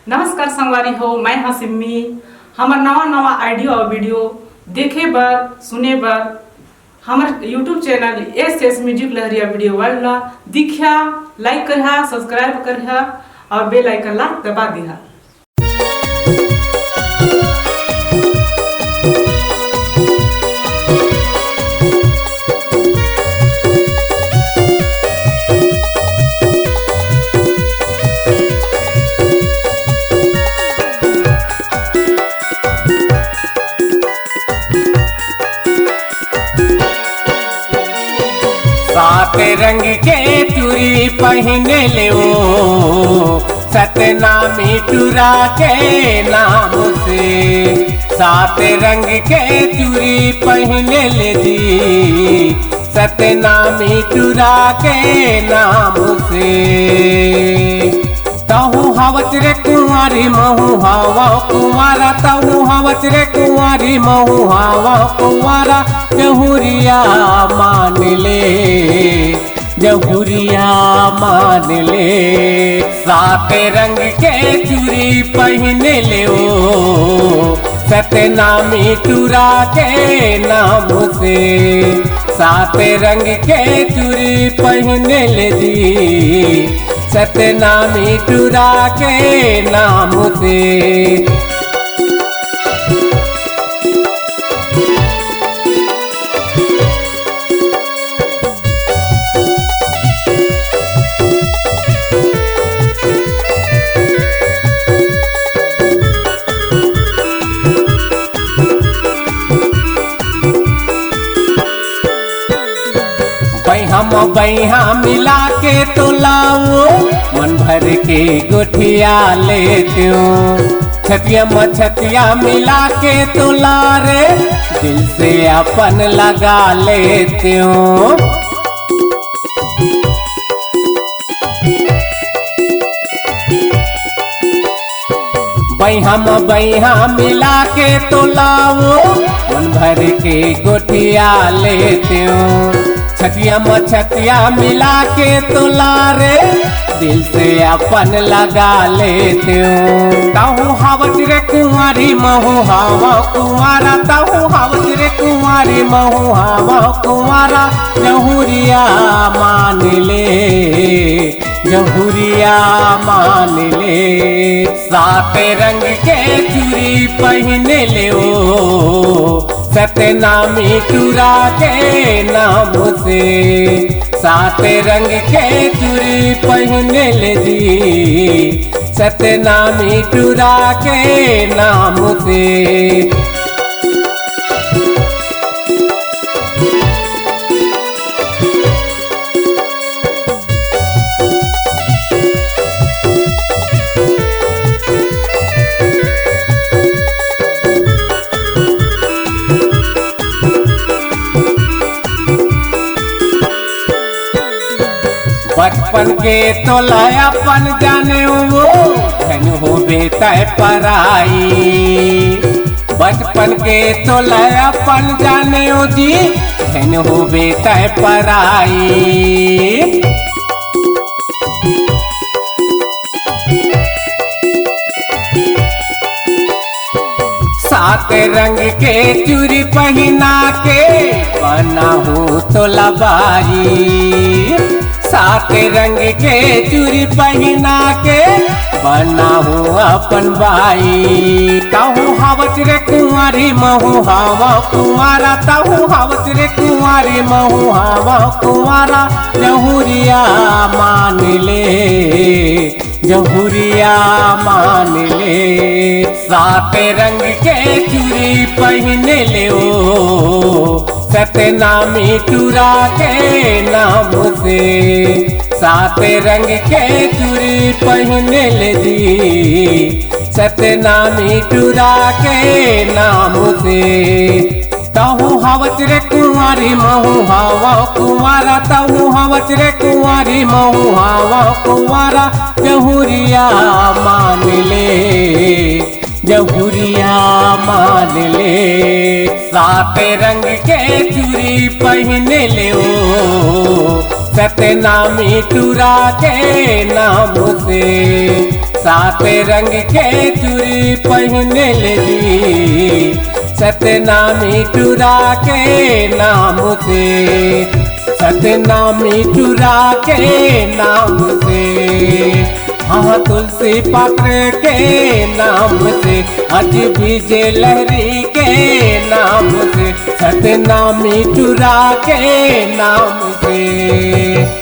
नमस्कार संगवारी हो, मैं हाँ सिम्मी। हमार नवा नवा आइडियो और वीडियो देखे बर सुने बर हमार यूट्यूब चैनल एस म्यूजिक लहरिया वीडियो वाला दिखा, लाइक करिहा, सब्सक्राइब करिहा और बेल आइकन ला दबा दिहा। सात रंग के चूड़ी पहने ले वो सतनामी टूरा के नाम से। सात रंग के चूड़ी पहने ले जी सतनामी टूरा के नाम से। तहु हवच रे कुंवारी महु हवा कुंवारा, तहु हवच रे कुंवारी महु हवा कुंवारा। जहुरिया मान ले, जहुरिया मान ले। सात रंग के चूड़ी पहने ले ओ सतनामी टूरा के नाम से। सात रंग के चूड़ी पहने ले जी सतनामी टूरा के नाम से। हम बैहा मिला के तो लाओ मन भर के गोठिया लेते हो। छतिया मछतिया मिला के तो ला रे दिल से अपन लगा लेते हो। बैहा मिला के तो लाओ मन भर के गोठिया लेते हो। छतिया मछतिया मिला के तो ला रे दिल से अपन लगा लेते हो। ताहू हावच रे कुंवारी महू हावा कुंवारा, ताहू हावच रे कुंवारी महू हावा कुंवारा। जहुरिया मान ले, जहुरिया मान ले। सात रंग के चूड़ी पहने ले ओ सतनामी टूरा के नाम से। सात रंग के चूड़ी पहने ले जी सतनामी टूरा के नाम से। बचपन के तो लायापन जाने वो धन हो बेटा पराई। बचपन के तो लायापन जाने वो जी धन हो बेटा पराई। सात रंग के चूड़ी पहना के बना हो तो लबारी। सात रंग के चूड़ी पहना के बना हो अपन बाई। ताहू हावच रे कुंवारी महू हावा कुंवारा, ताहू हावच रे कुंवारी महू हावा कुंवारा। जहुरिया मान ले, जहुरिया मान ले। सात रंग के चूड़ी पहने ले ओ सतनामी टूरा के नाम से। सात रंग के चूड़ी पहने ले जी सतनामी टूरा के नाम से। तहु हावच रे कुंवारी महू हावा कुंवारा, तहु हावच रे कुंवारी महू हावा कुंवारा। जहुरिया मान ले, जहुरिया मान ले। सात रंग के चूड़ी पहने ले ओ सतनामी टूरा के नाम से। सात रंग के चूड़ी पहन ले जी, सतनामी चुरा के नाम से, सतनामी चुरा के नाम से, हाँ तुलसी पात्र के नाम से, अज विजय लहरी के नाम से, सतनामी चुरा के नाम से।